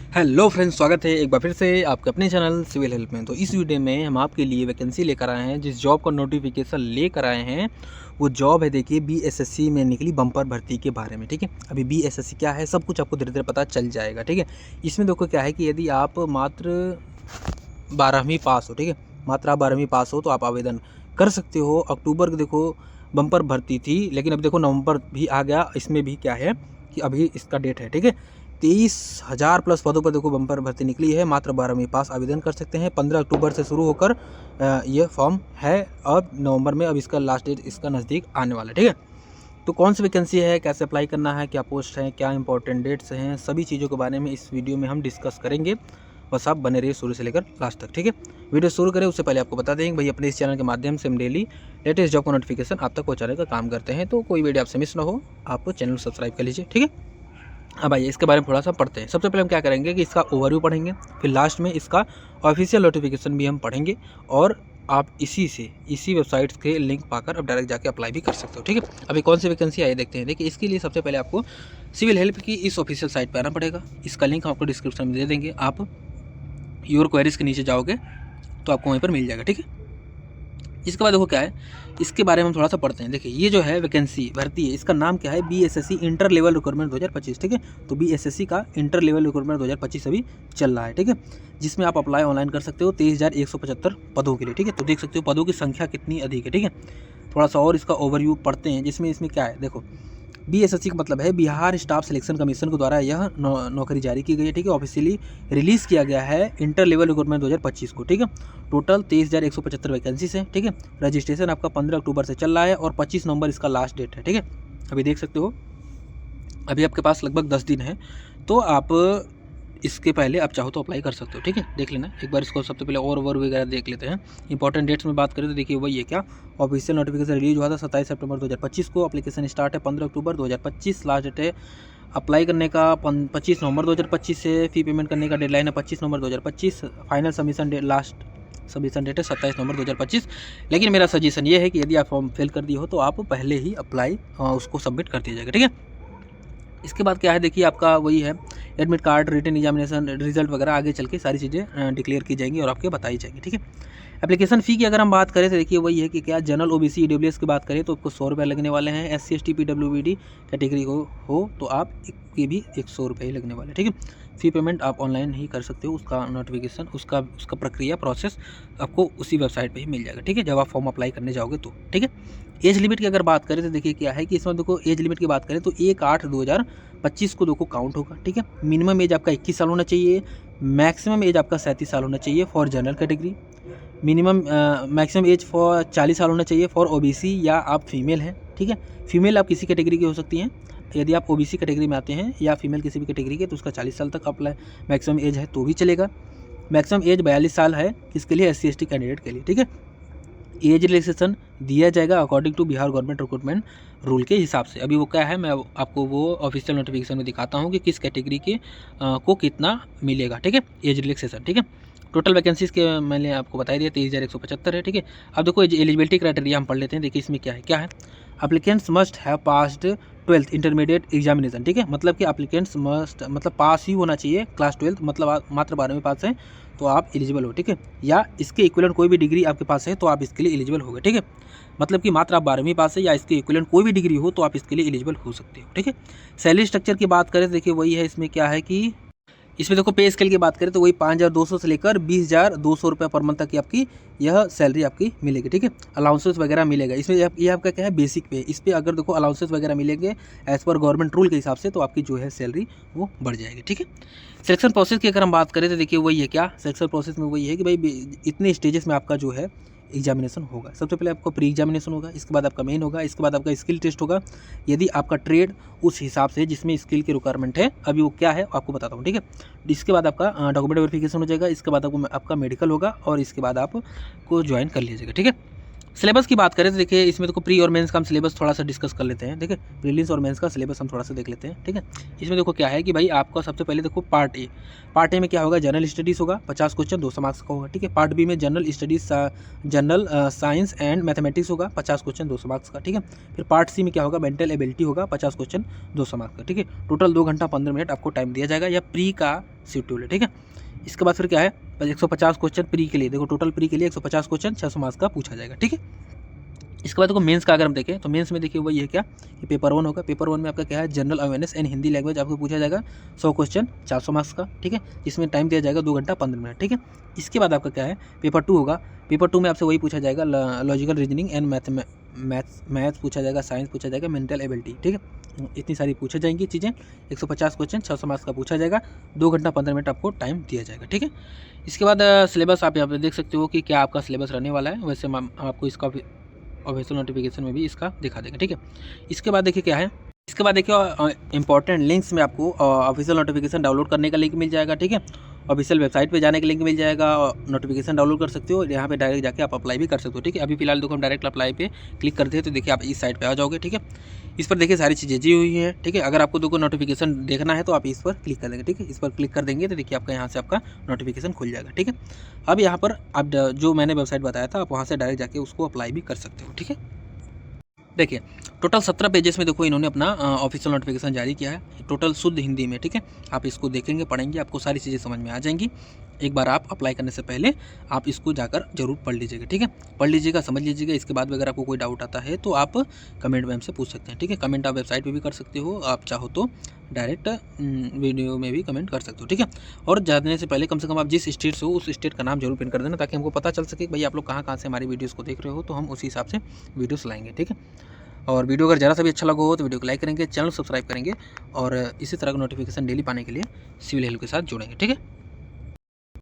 Hello friends, स्वागत है एक बार फिर से आपके अपने चैनल सिविल हेल्प में। तो इस वीडियो में हम आपके लिए वैकेंसी लेकर आए हैं। जिस जॉब का नोटिफिकेशन लेकर आए हैं वो जॉब है, देखिए बीएसएससी में निकली बम्पर भर्ती के बारे में। ठीक है, अभी बीएसएससी क्या है सब कुछ आपको धीरे धीरे पता चल जाएगा। ठीक है, इसमें देखो क्या है कि यदि आप मात्र 12वीं पास हो, ठीक है, मात्र आप 12वीं पास हो तो आप आवेदन कर सकते हो। अक्टूबर को देखो बम्पर भर्ती थी, लेकिन अब देखो नवंबर भी आ गया। इसमें भी क्या है कि अभी इसका डेट है, ठीक है, 23,000 प्लस पदों पर देखो बम्पर भर्ती निकली है। मात्र 12वीं पास आवेदन कर सकते हैं। 15 अक्टूबर से शुरू होकर ये फॉर्म है। अब नवंबर में अब इसका लास्ट डेट इसका नज़दीक आने वाला है। ठीक है, तो कौन सी वैकेंसी है, कैसे अप्लाई करना है, क्या पोस्ट है, क्या इंपॉर्टेंट डेट्स हैं, सभी चीज़ों के बारे में इस वीडियो में हम डिस्कस करेंगे। बस आप बने रहिए शुरू से लेकर लास्ट तक। ठीक है, वीडियो शुरू करें उससे पहले आपको बता दें भाई अपने इस चैनल के माध्यम से हम डेली लेटेस्ट जॉब का नोटिफिकेशन आप तक पहुँचाने का काम करते हैं। तो कोई वीडियो आपसे मिस ना हो, आप चैनल सब्सक्राइब कर लीजिए। ठीक है, अब आइए इसके बारे में थोड़ा सा पढ़ते हैं। सबसे पहले हम क्या करेंगे कि इसका ओवरव्यू पढ़ेंगे, फिर लास्ट में इसका ऑफिशियल नोटिफिकेशन भी हम पढ़ेंगे और आप इसी वेबसाइट के लिंक पाकर अब डायरेक्ट जाके अप्लाई भी कर सकते हो। ठीक है, अभी कौन सी वैकेंसी आई देखते हैं। देखिए, इसके लिए सबसे पहले आपको सिविल हेल्प की इस ऑफिशियल साइट पर आना पड़ेगा। इसका लिंक हम आपको डिस्क्रिप्शन में दे देंगे। आप योर क्वेरीज के नीचे जाओगे तो आपको वहीं पर मिल जाएगा। ठीक है, इसके बाद देखो क्या है, इसके बारे में हम थोड़ा सा पढ़ते हैं। देखिए, ये जो है वैकेंसी भर्ती है, इसका नाम क्या है, बीएसएससी इंटर लेवल रिक्रूटमेंट 2025। ठीक है, तो बीएसएससी का इंटर लेवल रिक्रूटमेंट 2025 अभी चल रहा है। ठीक है, जिसमें आप अप्लाई ऑनलाइन कर सकते हो 23,175 पदों के लिए। ठीक है, तो देख सकते हो पदों की संख्या कितनी अधिक है। ठीक है, थोड़ा सा और इसका ओवरव्यू पढ़ते हैं, जिसमें इसमें क्या है देखो, बीएसएससी का मतलब है बिहार स्टाफ सिलेक्शन कमीशन के द्वारा यह नौकरी जारी की गई है। ठीक है, ऑफिशियली रिलीज़ किया गया है इंटर लेवल रिक्रूटमेंट 2025 को। ठीक है, टोटल 23,175 वैकेंसीज हैं। ठीक है, रजिस्ट्रेशन आपका 15 अक्टूबर से चल रहा है और 25 नवंबर इसका लास्ट डेट है। ठीक है, अभी देख सकते हो अभी आपके पास लगभग 10 दिन है, तो आप इसके पहले आप चाहो तो अप्लाई कर सकते हो। ठीक है, देख लेना एक बार इसको। सबसे पहले और वगैरह देख लेते हैं। इंपॉर्टेंट डेट्स में बात करें तो देखिए वही है क्या, ऑफिशियल नोटिफिकेशन रिलीज हुआ था 27 सितंबर 2025 को। एप्लीकेशन स्टार्ट है 15 अक्टूबर 2025। लास्ट डेट है अप्लाई करने का 25 नवंबर 2025 से। फी पेमेंट करने का डेडलाइन है 25 नवंबर 2025। Final submission date last submission date है 27 नवंबर 2025। लेकिन मेरा सजेशन ये है कि यदि आप फॉर्म फिल कर दिए हो तो आप पहले ही अप्लाई उसको सबमिट कर दिया जाएगा। ठीक है, इसके बाद क्या है, देखिए आपका वही है admit card, written examination result वगैरह आगे चल के सारी चीज़ें डिक्लेयर की जाएंगी और आपके बताई जाएंगी। ठीक है, एप्लीकेशन फ़ी की अगर हम बात करें तो देखिए वही है कि क्या जनरल ओबीसी ईडब्ल्यूएस की बात करें तो आपको 100 रुपये लगने वाले हैं। SC ST PWBD कैटेगरी हो तो आप के भी 100 रुपये लगने वाले। ठीक है, फ़ी पेमेंट आप ऑनलाइन ही कर सकते हो। उसका नोटिफिकेशन उसका प्रक्रिया प्रोसेस आपको उसी वेबसाइट पे ही मिल जाएगा। ठीक है, जब आप फॉर्म अप्लाई करने जाओगे तो। ठीक है, एज लिमिट की अगर बात करें तो देखिए क्या है कि इसमें देखो एज लिमिट की बात करें तो 1/8/2025 को देखो काउंट होगा। ठीक है, मिनिमम एज आपका 21 साल होना चाहिए, मैक्सिमम एज आपका 37 साल होना चाहिए for general category. Minimum maximum age for 40 साल होना चाहिए फॉर ओबीसी या आप फीमेल हैं। ठीक है, फीमेल आप किसी कैटेगरी की हो सकती हैं। यदि आप ओबीसी कैटेगरी में आते हैं या फीमेल किसी भी कैटेगरी के तो उसका 40 साल तक अप्लाई मैक्सिमम एज है तो भी चलेगा। मैक्सिमम एज 42 साल है किसके लिए, SC ST कैंडिडेट के लिए। ठीक है, एज रिलैक्सेशन दिया जाएगा according to Bihar government recruitment rule के हिसाब से। अभी वो क्या है, मैं आपको वो ऑफिशियल नोटिफिकेशन में दिखाता हूँ कि किस कैटेगरी के को कितना मिलेगा। ठीक है, एज रिलैक्सेशन। ठीक है, टोटल वैकेंसीज के मैंने आपको बता दिया 23,175 है। ठीक है, अब देखो एलिजिबिलिटी क्राइटेरिया हम पढ़ लेते हैं। देखिए इसमें क्या है applicants must have passed 12th intermediate examination. ठीक है, मतलब कि एप्लीकेंट्स मस्ट मतलब पास ही होना चाहिए क्लास 12th, मतलब आप मात्र 12वीं पास हैं तो आप एलिजिबल हो। ठीक है, या इसके इक्विवेलेंट कोई भी डिग्री आपके पास है तो आप इसके लिए एलिजिबल होगे। ठीक है, मतलब कि मात्र आप 12वीं पास है या इसके इक्विवेलेंट कोई भी डिग्री हो तो आप इसके लिए एलिजिबल हो सकते हो। ठीक है, सैलरी स्ट्रक्चर की बात करें तो देखिए वही है, इसमें क्या है कि इसमें देखो पे स्केल की बात करें तो वही 5,200 से लेकर 20,200 रुपये पर मंथ तक की आपकी यह सैलरी आपकी मिलेगी। ठीक है, अलाउंसेस वगैरह मिलेगा इसमें। ये आपका क्या है, बेसिक पे। इस पर अगर देखो अलाउंसेस वगैरह मिलेंगे एज पर गवर्नमेंट रूल के हिसाब से तो आपकी जो है सैलरी वो बढ़ जाएगी। ठीक है, सिलेक्शन प्रोसेस की अगर हम बात करें तो देखिए वही है क्या, सिलेक्शन प्रोसेस में वही है कि भाई इतने स्टेजेस में आपका जो है एग्जामिनेशन होगा। सबसे पहले आपको प्री एग्जामिनेशन होगा, इसके बाद आपका मेन होगा, इसके बाद आपका स्किल टेस्ट होगा यदि आपका ट्रेड उस हिसाब से जिसमें स्किल की रिक्वायरमेंट है। अभी वो क्या है आपको बताता हूँ। ठीक है, इसके बाद आपका डॉक्यूमेंट वेरिफिकेशन हो जाएगा, इसके बाद आपका मेडिकल होगा और इसके बाद आपको ज्वाइन कर लीजिएगा। ठीक है, सिलेबस की बात करें तो देखिए इसमें देखो प्री और मेंस का हम सिलेबस थोड़ा सा डिस्कस कर लेते हैं। ठीक है, प्रीलिम्स और मेंस का सिलेबस हम थोड़ा सा देख लेते हैं। ठीक है, इसमें देखो क्या है कि भाई आपका सबसे पहले देखो पार्ट ए में क्या होगा, जनरल स्टडीज़ होगा 50 क्वेश्चन 200 मार्क्स का होगा। ठीक है, पार्ट बी में general studies general science and mathematics होगा 50 क्वेश्चन 200 मार्क्स का। ठीक है, फिर पार्ट सी में क्या होगा, मेंटल एबिलिटी होगा 50 क्वेश्चन 200 मार्क्स का। ठीक है, टोटल 2 घंटा 15 मिनट आपको टाइम दिया जाएगा। या प्री का सूटेबल है, ठीक है। इसके बाद फिर क्या है, 150 क्वेश्चन प्री के लिए, देखो टोटल प्री के लिए 150 क्वेश्चन 600 मार्क्स का पूछा जाएगा, ठीक है। इसके बाद देखो मेंस का अगर हम देखें तो मेंस में देखिए वही है क्या, ये पेपर 1 होगा। पेपर 1 में आपका क्या है, general awareness and Hindi language आपको पूछा जाएगा 100 क्वेश्चन 400 मार्क्स का, ठीक है, जिसमें टाइम दिया जाएगा 2 घंटा 15 मिनट, ठीक है। इसके बाद आपका क्या है, पेपर 2 होगा। पेपर 2 में आपसे वही पूछा जाएगा, लॉजिकल रीजनिंग एंड मैथ्स पूछा जाएगा, साइंस पूछा जाएगा, मेंटल एबिलिटी, ठीक है। इतनी सारी पूछा जाएंगी चीज़ें। 150 क्वेश्चन 600 मार्क्स का पूछा जाएगा, 2 घंटा 15 मिनट आपको टाइम दिया जाएगा, ठीक है। इसके बाद सिलेबस आप यहाँ पे देख सकते हो कि क्या आपका सिलेबस रहने वाला है। वैसे हम आपको इसका ऑफिशियल नोटिफिकेशन में भी इसका दिखा देंगे, ठीक है। इसके बाद देखिए क्या है, इसके बाद देखिए इंपॉर्टेंट लिंक्स में आपको ऑफिशियल नोटिफिकेशन डाउनलोड करने का लिंक मिल जाएगा, ठीक है। ऑफिशियल वेबसाइट पे जाने का लिंक मिल जाएगा, नोटिफिकेशन डाउनलोड कर सकते हो, यहाँ पे डायरेक्ट जाके आप अप्लाई भी कर सकते हो, ठीक है। अभी फिलहाल देखो हम डायरेक्ट अप्लाई पे क्लिक करते हैं तो देखिए आप इस साइट पे आ जाओगे, ठीक है। इस पर देखिए सारी चीज़ें दी हुई हैं, ठीक है। अगर आपको देखो नोटिफिकेशन देखना है तो आप इस पर क्लिक कर देंगे, ठीक है। इस पर क्लिक कर देंगे तो देखिए आपका यहाँ से आपका नोटिफिकेशन खुल जाएगा, ठीक है। अब यहाँ पर आप जो मैंने वेबसाइट बताया था आप वहाँ से डायरेक्ट जाके उसको अप्लाई भी कर सकते हो, ठीक है। देखिए टोटल 17 पेजेस में देखो इन्होंने अपना ऑफिशियल नोटिफिकेशन जारी किया है, टोटल शुद्ध हिंदी में, ठीक है। आप इसको देखेंगे पढ़ेंगे आपको सारी चीज़ें समझ में आ जाएंगी। एक बार आप अप्लाई करने से पहले आप इसको जाकर जरूर पढ़ लीजिएगा, ठीक है। पढ़ लीजिएगा, समझ लीजिएगा। इसके बाद अगर आपको कोई डाउट आता है तो आप कमेंट में हमसे पूछ सकते हैं, ठीक है। कमेंट आप वेबसाइट पर भी कर सकते हो, आप चाहो तो डायरेक्ट वीडियो में भी कमेंट कर सकते हो, ठीक है। और जाने से पहले कम से कम आप जिस स्टेट से हो उस स्टेट का नाम जरूर पिन कर देना, ताकि हमको पता चल सके भाई आप लोग कहाँ से हमारी वीडियोज़ को देख रहे हो, तो हम उसी हिसाब से वीडियोस लाएंगे, ठीक है। और वीडियो अगर ज़रा सा भी अच्छा लगा हो तो वीडियो को लाइक करेंगे, चैनल सब्सक्राइब करेंगे और इसी तरह का नोटिफिकेशन डेली पाने के लिए सिविल हेल्प के साथ जुड़ेंगे, ठीक है।